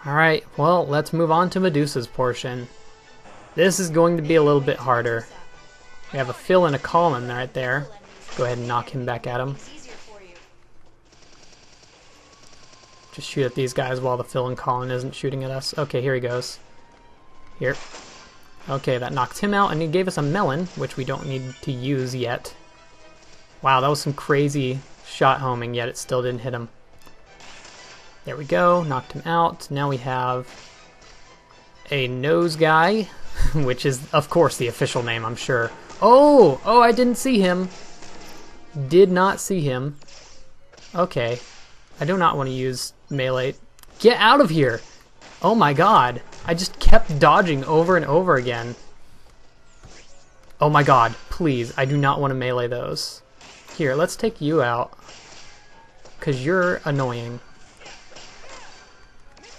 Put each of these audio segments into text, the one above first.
Alright, well, let's move on to Medusa's portion. This is going to be a little bit harder. We have a Phil and a Colin right there. Go ahead and knock him back at him. Just shoot at these guys while the Phil and Colin isn't shooting at us. Okay, here he goes. Here. Okay, that knocked him out, and he gave us a melon, which we don't need to use yet. Wow, that was some crazy shot homing, yet it still didn't hit him. There we go, knocked him out. Now we have a nose guy, which is, of course, the official name, I'm sure. Oh, I didn't see him. Did not see him. Okay, I do not want to use melee. Get out of here! Oh my god, I just kept dodging over and over again. Oh my god, please, I do not want to melee those. Here, let's take you out, because you're annoying.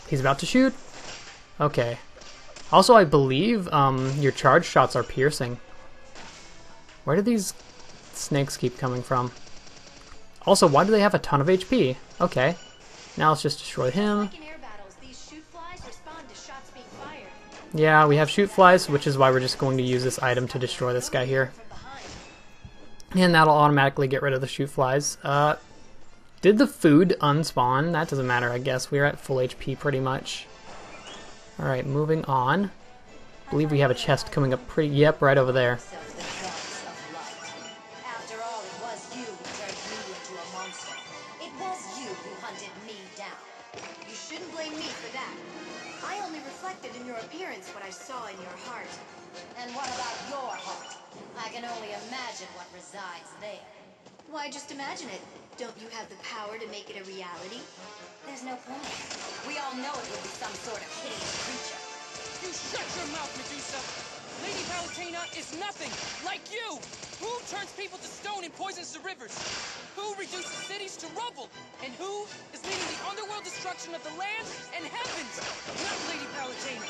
He's about to shoot? Okay. Also, I believe your charge shots are piercing. Where do these snakes keep coming from? Also, why do they have a ton of HP? Okay. Now let's just destroy him. Yeah, we have shoot flies, which is why we're just going to use this item to destroy this guy here. And that'll automatically get rid of the shoot flies. Did the food unspawn? That doesn't matter, I guess. We're at full HP pretty much. Alright, moving on. I believe we have a chest coming up pretty... Yep, right over there. After all, it was you who turned me into a monster. It was you who hunted me down. You shouldn't blame me for that. I only reflected in your appearance what I saw in your heart. And what about your heart? I can only imagine what resides there. Why just imagine it? Don't you have the power to make it a reality? There's no point. We all know it would be some sort of hideous creature. You shut your mouth, Medusa! Lady Palutena is nothing like you! Who turns people to stone and poisons the rivers? Who reduces cities to rubble? And who is leading the underworld destruction of the land and heavens? Not Lady Palutena.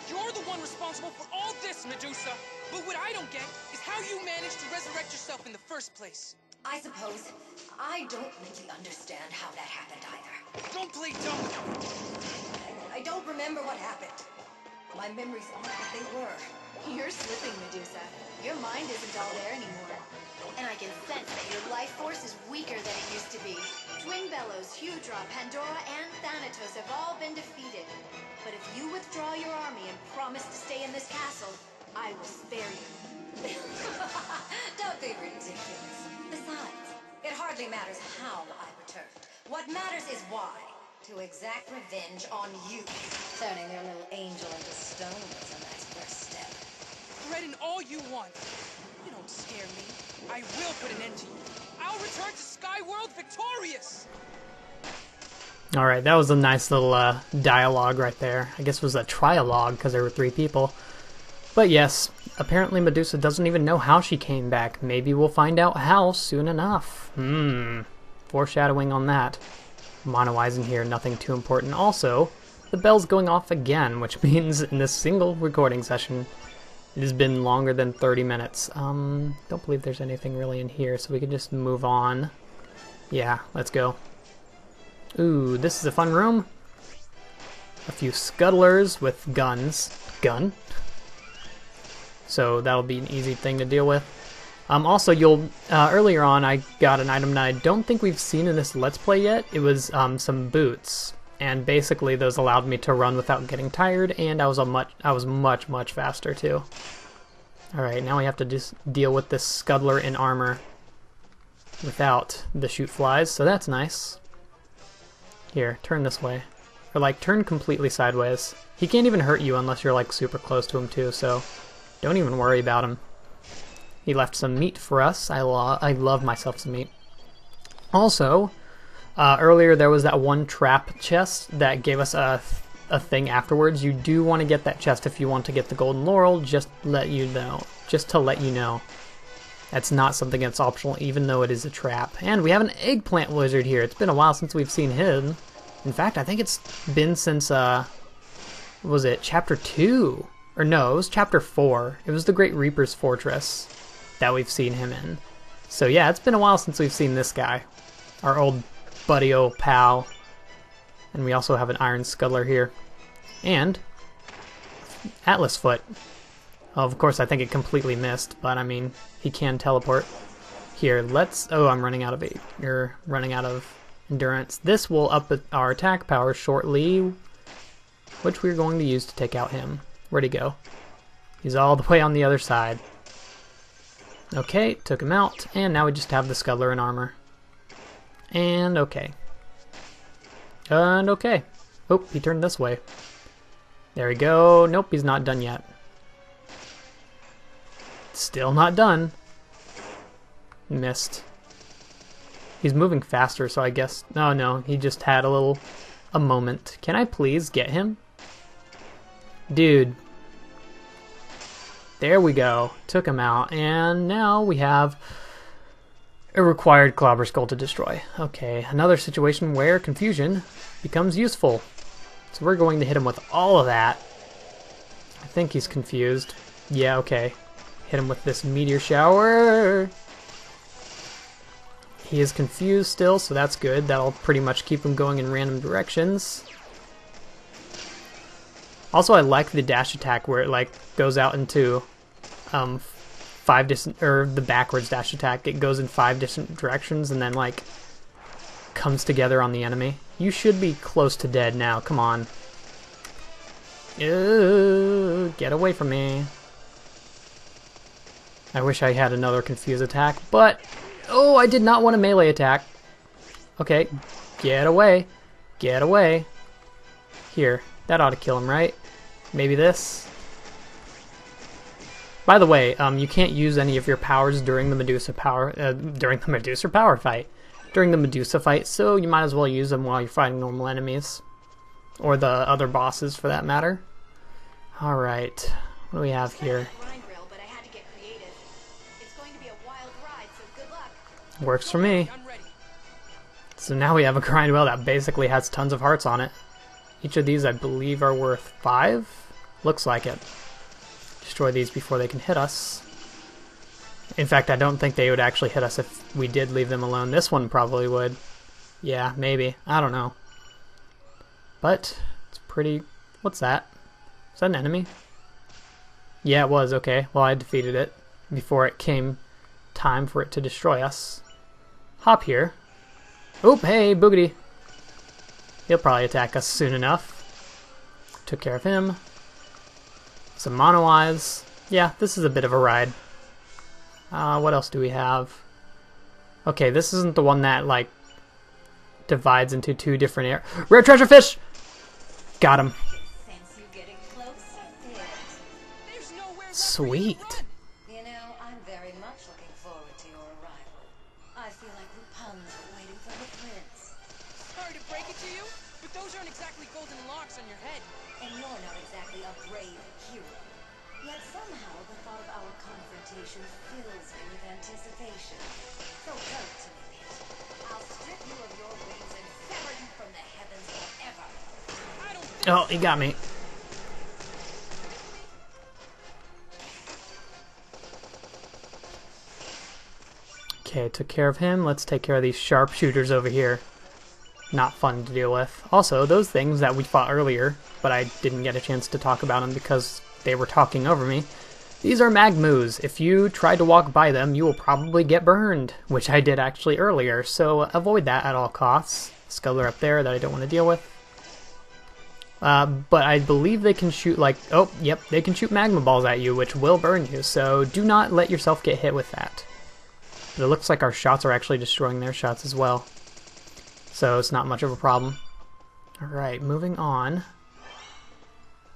You're the one responsible for all this, Medusa. But what I don't get is how you managed to resurrect yourself in the first place. I suppose I don't really understand how that happened either. Don't play dumb with me. I don't remember what happened. My memories aren't what they were. You're slipping, Medusa. Your mind isn't all there anymore. And I can sense that your life force is weaker than it used to be. Twin Bellows, Hudra, Pandora, and Thanatos have all been defeated. But if you withdraw your army and promise to stay in this castle, I will spare you. Don't be ridiculous. Besides, it hardly matters how I returned. What matters is why. To exact revenge on you. Turning your little angel into stone is a nice first step. Threaten all you want. You don't scare me. I will put an end to you. I'll return to Skyworld victorious! Alright, that was a nice little dialogue right there. I guess it was a trialogue because there were 3 people. But yes, apparently Medusa doesn't even know how she came back. Maybe we'll find out how soon enough. Foreshadowing on that. Monoizing here, nothing too important. Also, the bell's going off again, which means in this single recording session, it has been longer than 30 minutes. Don't believe there's anything really in here, so we can just move on. Yeah, let's go. Ooh, this is a fun room. A few scuttlers with guns. Gun? So that'll be an easy thing to deal with. Also, you'll earlier on I got an item that I don't think we've seen in this Let's Play yet. It was some boots, and basically those allowed me to run without getting tired, and I was much faster too. All right, now we have to just deal with this scuttler in armor without the shoot flies, so that's nice. Here, turn this way, or like turn completely sideways. He can't even hurt you unless you're like super close to him too, so don't even worry about him. He left some meat for us. I love myself some meat. Also, earlier there was that one trap chest that gave us a thing afterwards. You do want to get that chest if you want to get the golden laurel. Just to let you know. That's not something that's optional, even though it is a trap. And we have an eggplant wizard here. It's been a while since we've seen him. In fact, I think it's been since was it chapter 2? Or no, it was chapter 4. It was the Great Reaper's Fortress that we've seen him in. So yeah, it's been a while since we've seen this guy. Our old buddy, old pal. And we also have an iron scuttler here. And Atlas Foot. Oh, of course, I think it completely missed, but I mean, he can teleport. Here, let's... Oh, I'm running out of You're running out of endurance. This will up our attack power shortly, which we're going to use to take out him. Where'd he go? He's all the way on the other side. Okay, took him out, and now we just have the Scuttler in armor. And okay. And okay. Oh, he turned this way. There we go. Nope, he's not done yet. Still not done. Missed. He's moving faster, so I guess... No, he just had a moment. Can I please get him? Dude. There we go. Took him out, and now we have a required Clobber Skull to destroy. Okay, another situation where confusion becomes useful. So we're going to hit him with all of that. I think he's confused. Yeah, okay. Hit him with this meteor shower. He is confused still, so that's good. That'll pretty much keep him going in random directions. Also, I like the dash attack where it like goes out into the backwards dash attack. It goes in 5 different directions and then like comes together on the enemy. You should be close to dead now. Come on. Get away from me. I wish I had another confuse attack, but oh, I did not want a melee attack. Okay, get away. Get away. Here, that ought to kill him, right? Maybe this. By the way, you can't use any of your powers during the Medusa fight, so you might as well use them while you're fighting normal enemies. Or the other bosses, for that matter. Alright, what do we have here? Works for me. So now we have a grind wheel that basically has tons of hearts on it. Each of these, I believe, are worth 5? Looks like it. Destroy these before they can hit us. In fact, I don't think they would actually hit us if we did leave them alone. This one probably would. Yeah, maybe. I don't know. But it's pretty... What's that? Is that an enemy? Yeah, it was. Okay. Well, I defeated it before it came time for it to destroy us. Hop here. Oop, hey, Boogity. He'll probably attack us soon enough. Took care of him. Some mono eyes. Yeah, this is a bit of a ride. What else do we have? Okay, this isn't the one that, like, divides into 2 different areas. Rare treasure fish! Got him. Sweet. You know, I'm very much looking forward to your arrival. I feel like Rapunzel waiting for the prince. Sorry to break it to you, but those aren't exactly golden locks on your head. And you're not exactly a brave hero. Yet somehow the thought of our confrontation fills me with anticipation. So go to me, Pit. I'll strip you of your wings and sever you from the heavens forever. I don't think Oh, he got me. Okay, took care of him. Let's take care of these sharpshooters over here. Not fun to deal with. Also, those things that we fought earlier, but I didn't get a chance to talk about them because they were talking over me. These are magmoos. If you try to walk by them, you will probably get burned, which I did actually earlier, so avoid that at all costs. Scuttler up there that I don't want to deal with. But I believe they can shoot like... Oh, yep, they can shoot magma balls at you, which will burn you, so do not let yourself get hit with that. But it looks like our shots are actually destroying their shots as well. So it's not much of a problem. Alright, moving on.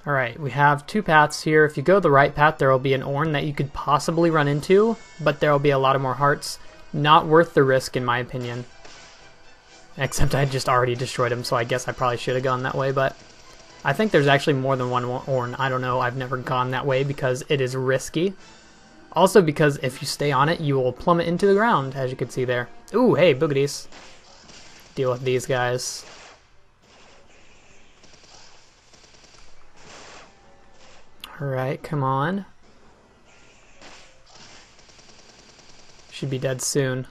Alright, we have 2 paths here. If you go the right path, there will be an Ornn that you could possibly run into, but there will be a lot of more hearts. Not worth the risk, in my opinion. Except I just already destroyed him, so I guess I probably should have gone that way, but... I think there's actually more than one Ornn. I don't know, I've never gone that way because it is risky. Also because if you stay on it, you will plummet into the ground, as you can see there. Ooh, hey, boogities. Deal with these guys. Alright, come on. Should be dead soon.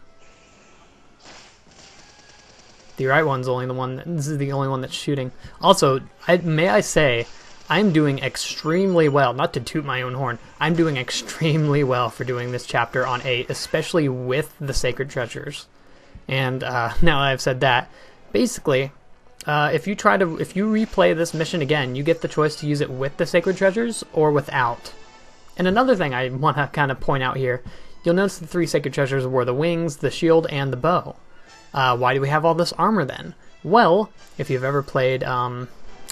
The right one's only the one that, this is the only one that's shooting. Also, may I say, I'm doing extremely well. Not to toot my own horn, I'm doing extremely well for doing this chapter on 8, especially with the sacred treasures. And now that I've said that, basically, if you replay this mission again, you get the choice to use it with the sacred treasures or without. And another thing I want to kind of point out here, you'll notice the 3 sacred treasures were the wings, the shield, and the bow. Why do we have all this armor then? Well, if you've ever played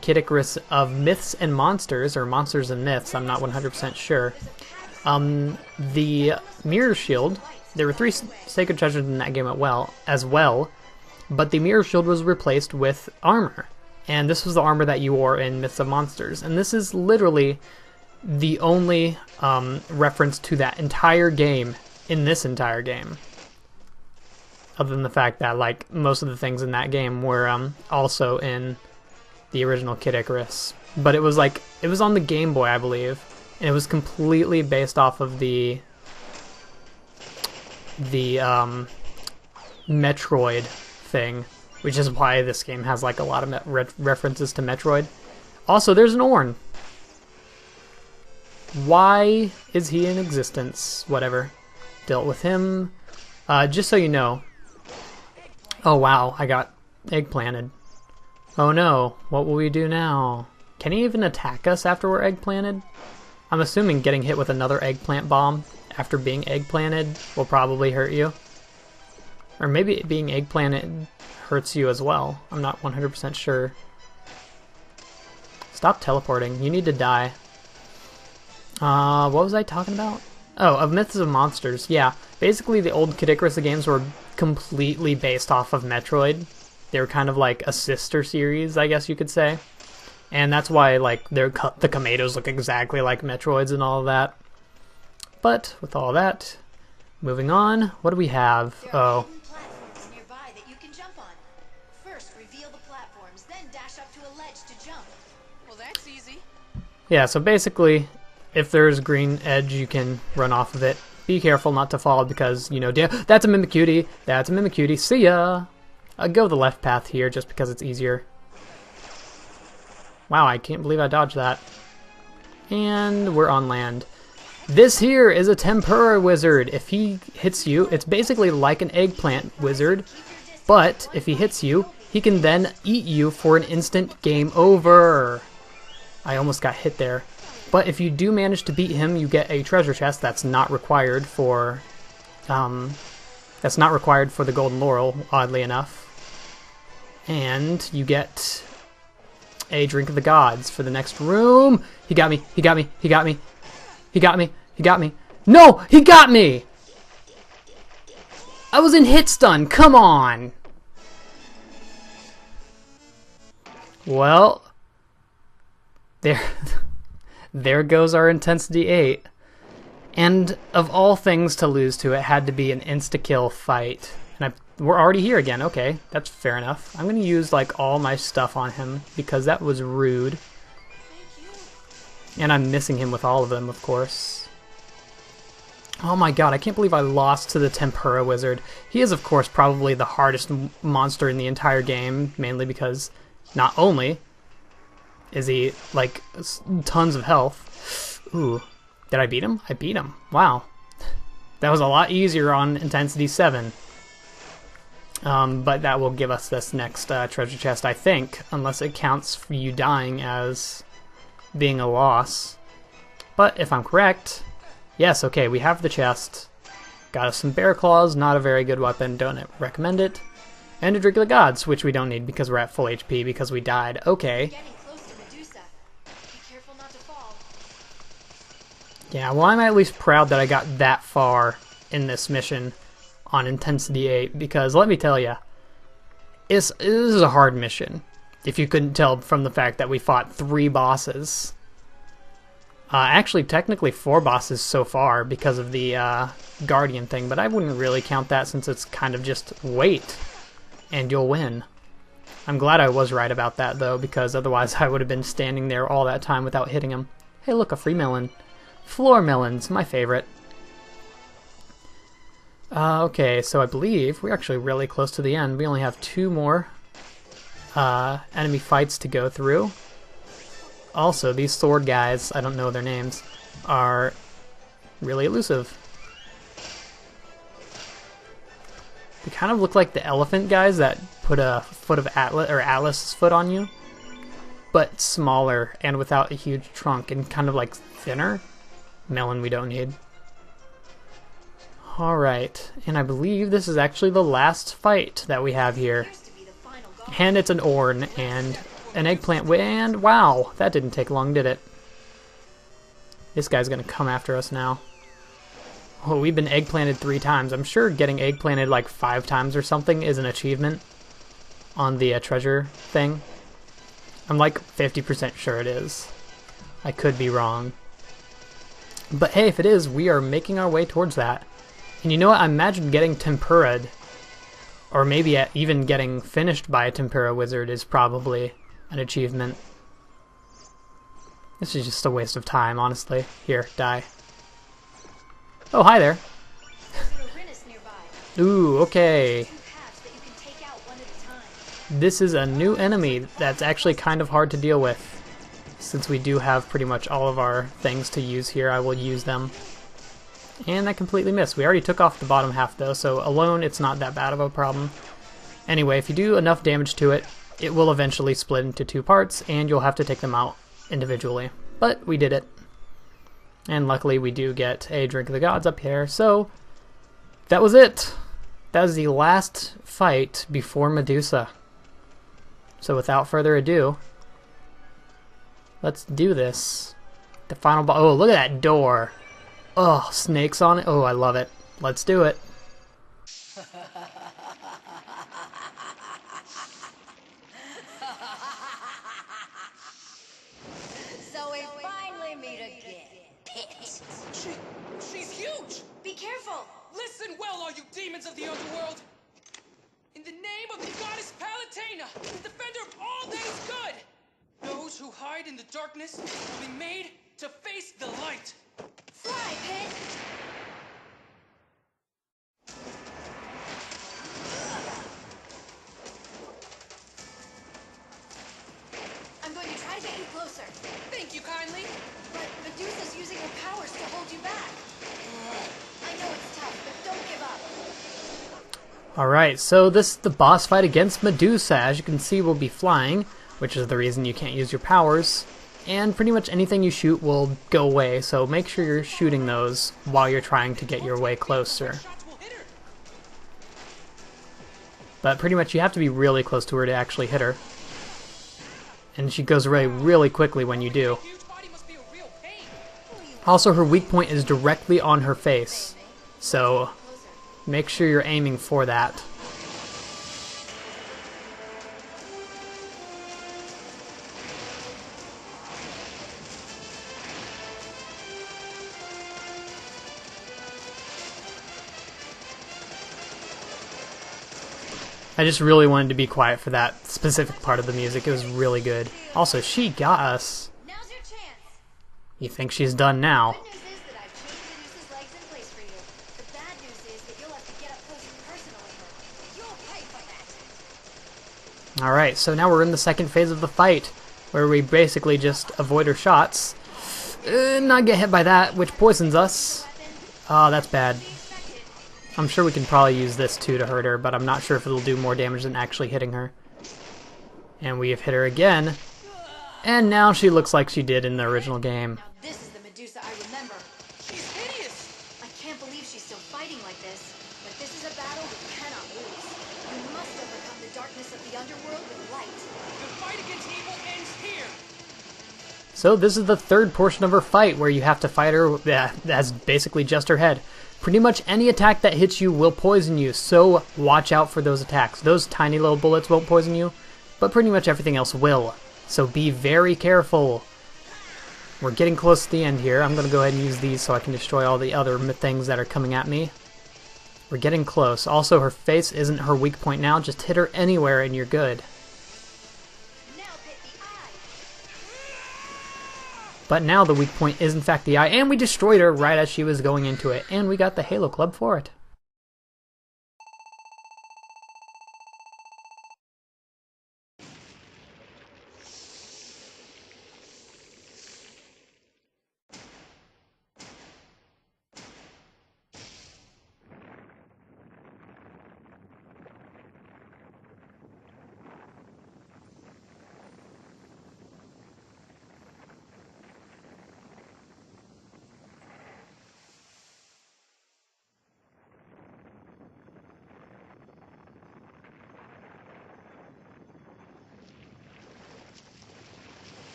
Kid Icarus of Myths and Monsters, or Monsters and Myths, I'm not 100% sure. The mirror shield, there were 3 sacred treasures in that game as well, but the mirror shield was replaced with armor. And this was the armor that you wore in Myths of Monsters. And this is literally the only reference to that entire game in this entire game. Other than the fact that, like, most of the things in that game were also in the original Kid Icarus. But it was like, it was on the Game Boy, I believe. And it was completely based off of the Metroid thing, which is why this game has like a lot of references to Metroid. Also, there's an Orn. Why is he in existence? Whatever. Dealt with him. Just so you know. Oh wow, I got eggplanted. Oh no, what will we do now? Can he even attack us after we're eggplanted? I'm assuming getting hit with another eggplant bomb after being eggplanted will probably hurt you. Or maybe being eggplanted hurts you as well. I'm not 100% sure. Stop teleporting. You need to die. What was I talking about? Oh, of Myths of Monsters. Yeah, basically the old Kid Icarus games were completely based off of Metroid. They were kind of like a sister series, I guess you could say. And that's why like the Kamados look exactly like Metroids and all of that. But with all that, moving on, what do we have? Oh. Platforms nearby that you can jump on. First, reveal the platforms, then dash up to a ledge to jump. Well, that's easy. Yeah, so basically, if there's green edge, you can run off of it. Be careful not to fall because, you know, that's a Mimicutie. That's a Mimicutie. See ya! I'll go the left path here just because it's easier. Wow, I can't believe I dodged that. And we're on land. This here is a Tempura Wizard. If he hits you, it's basically like an eggplant wizard, but if he hits you, he can then eat you for an instant game over. I almost got hit there. But if you do manage to beat him, you get a treasure chest that's not required for the Golden Laurel, oddly enough. And you get a Drink of the Gods for the next room. He got me, he got me, he got me. He got me, he got me. No, he got me! I was in hit stun, come on! Well, there goes our Intensity 8. And of all things to lose to, it had to be an insta-kill fight. And we're already here again, okay, that's fair enough. I'm gonna use like all my stuff on him, because that was rude. And I'm missing him with all of them, of course. Oh my god, I can't believe I lost to the Tempura Wizard. He is, of course, probably the hardest monster in the entire game, mainly because not only is he, like, tons of health. Ooh, did I beat him? I beat him. Wow. That was a lot easier on Intensity 7. But that will give us this next treasure chest, I think, unless it counts for you dying as being a loss. But if I'm correct, yes, okay, we have the chest. Got us some bear claws, not a very good weapon, don't recommend it. And a Drink of the Gods, which we don't need because we're at full HP because we died. Okay. Getting close to Medusa. Be careful not to fall. Yeah, well, I'm at least proud that I got that far in this mission on Intensity 8, because let me tell you, this is a hard mission. If you couldn't tell from the fact that we fought 3 bosses. Actually, technically 4 bosses so far because of the Guardian thing, but I wouldn't really count that since it's kind of just wait, and you'll win. I'm glad I was right about that, though, because otherwise I would have been standing there all that time without hitting him. Hey, look, a free melon. Floor melons, my favorite. Okay, so I believe we're actually really close to the end. We only have 2 more enemy fights to go through. Also, these sword guys, I don't know their names, are really elusive. They kind of look like the elephant guys that put a foot of Atlas or Atlas's foot on you, but smaller and without a huge trunk and kind of like thinner. Melon we don't need. Alright, and I believe this is actually the last fight that we have here. And it's an Orn and an eggplant, and wow, that didn't take long, did it? This guy's gonna come after us now. Oh, we've been eggplanted 3 times. I'm sure getting eggplanted like 5 times or something is an achievement on the treasure thing. I'm like 50% sure it is. I could be wrong. But hey, if it is, we are making our way towards that. And you know what? I imagine getting tempura'd, or maybe even getting finished by a tempura wizard is probably an achievement. This is just a waste of time, honestly. Here, die. Oh, hi there. Ooh, okay. This is a new enemy that's actually kind of hard to deal with. Since we do have pretty much all of our things to use here, I will use them. And I completely missed. We already took off the bottom half though, so alone it's not that bad of a problem. Anyway, if you do enough damage to it, it will eventually split into 2 parts, and you'll have to take them out individually. But we did it. And luckily we do get a Drink of the Gods up here, so that was it. That was the last fight before Medusa. So without further ado, let's do this. The final boss. Oh, look at that door. Oh, snakes on it. Oh, I love it. Let's do it. So we finally meet again. Pit. She's huge! Be careful. Listen well, all you demons of the underworld! In the name of the goddess Palutena, the defender of all that is good, those who hide in the darkness will be made to face the light. Fly, Pit. I'm going to try to get you closer, Thank you kindly. but Medusa's using her powers to hold you back. I know it's tough, but don't give up. Alright, so this is the boss fight against Medusa. As you can see, we'll be flying, which is the reason you can't use your powers. And pretty much anything you shoot will go away, so make sure you're shooting those while you're trying to get your way closer. Shots will hit her. But pretty much you have to be really close to her to actually hit her. And she goes away really quickly when you do. Huge body must be a real pain. Also, her weak point is directly on her face, so make sure you're aiming for that. I just really wanted to be quiet for that specific part of the music. It was really good. Also, she got us. Now's your chance. You think she's done now? Good news is that I've changed Medusa's legs in place for you. The bad news is that you'll have to get up close and personal with her. You'll pay for that. Alright, so now we're in the second phase of the fight, where we basically just avoid her shots. Not get hit by that, which poisons us. Oh, that's bad. I'm sure we can probably use this too to hurt her, but I'm not sure if it'll do more damage than actually hitting her. And we have hit her again. And now she looks like she did in the original game. Now this is the Medusa I remember. She's hideous. I can't believe she's still fighting like this. But this is a battle we cannot lose. We must overcome the darkness of the underworld with light. The fight against evil ends here. So this is the third portion of her fight, where you have to fight her as basically just her head. Pretty much any attack that hits you will poison you, so watch out for those attacks. Those tiny little bullets won't poison you, but pretty much everything else will. So be very careful. We're getting close to the end here. I'm going to go ahead and use these so I can destroy all the other things that are coming at me. We're getting close. Also, her face isn't her weak point now. Just hit her anywhere and you're good. Now hit the eye. But now the weak point is in fact the eye, and we destroyed her right as she was going into it, and we got the Halo Club for it.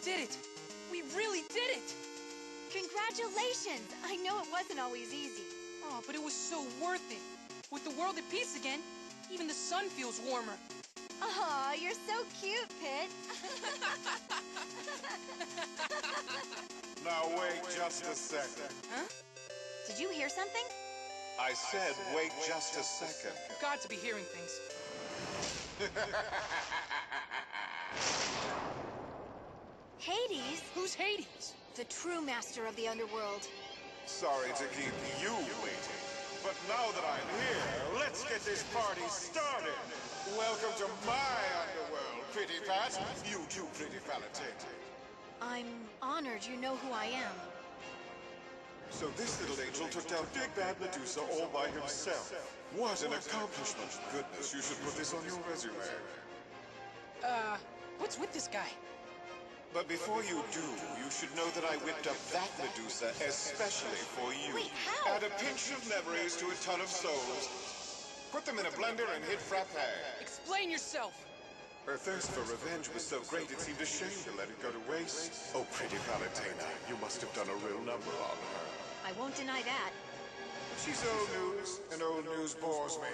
did it! We really did it! Congratulations! I know it wasn't always easy. Oh, but it was so worth it. With the world at peace again, even the sun feels warmer. Aw, you're so cute, Pit. Now wait just a second. Huh? Did you hear something? I said wait just a second. Got to be hearing things. Hades? Who's Hades? The true master of the underworld. Sorry to keep you waiting, but now that I'm here, let's get this party started. Welcome to my underworld, Pretty Pat. You too, Pretty Valentina. I'm honored you know who I am. So this little angel took down Big Bad Medusa all by himself. What an accomplishment. Goodness, you should put this on your resume. What's with this guy? But before you do, you should know that I whipped up that Medusa especially for you. Wait, how? Add a pinch of memories to a ton of souls. Put them in a blender and hit frappe. Explain yourself! Her thirst for revenge was so great it seemed a shame to let it go to waste. Oh, Pretty Valentina, you must have done a real number on her. I won't deny that. She's old news, and old news bores me.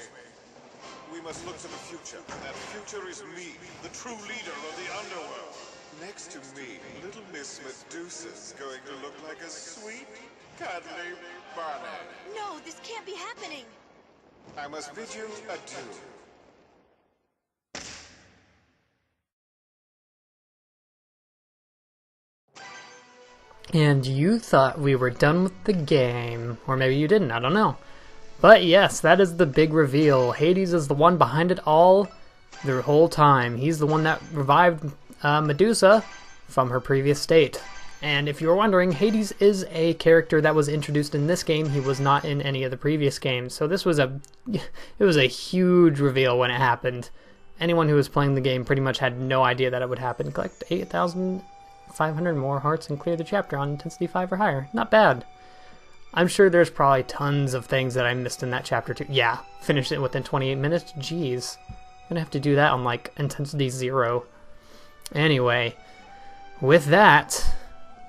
We must look to the future. That future is me, the true leader of the underworld. Next to me, little Miss Medusa's going to look like a sweet, cuddly bunny. No, this can't be happening. I must bid you adieu. And you thought we were done with the game. Or maybe you didn't, I don't know. But yes, that is the big reveal. Hades is the one behind it all the whole time. He's the one that revived Medusa from her previous state. And if you were wondering, Hades is a character that was introduced in this game. He was not in any of the previous games. So this was it was a huge reveal when it happened. Anyone who was playing the game pretty much had no idea that it would happen. Collect 8,500 more hearts and clear the chapter on intensity 5 or higher. Not bad. I'm sure there's probably tons of things that I missed in that chapter too. Yeah, finished it within 28 minutes. Jeez. I'm gonna have to do that on like intensity 0. Anyway, with that,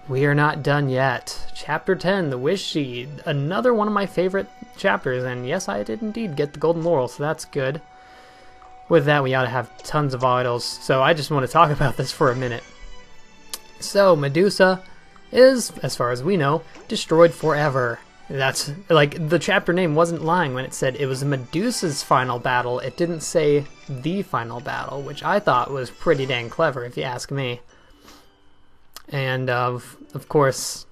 we are not done yet. Chapter 10, the Wish Seed. Another one of my favorite chapters, and yes, I did indeed get the Golden Laurel, so that's good. With that, we ought to have tons of idols, so I just want to talk about this for a minute. So, Medusa is, as far as we know, destroyed forever. That's, like, the chapter name wasn't lying when it said it was Medusa's final battle. It didn't say the final battle, which I thought was pretty dang clever, if you ask me. And, of course,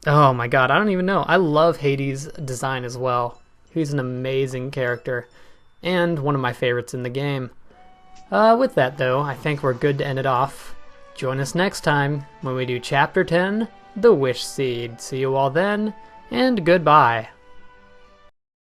oh my god, I don't even know. I love Hades' design as well. He's an amazing character, and one of my favorites in the game. With that, though, I think we're good to end it off. Join us next time when we do Chapter 10, The Wish Seed. See you all then, and goodbye.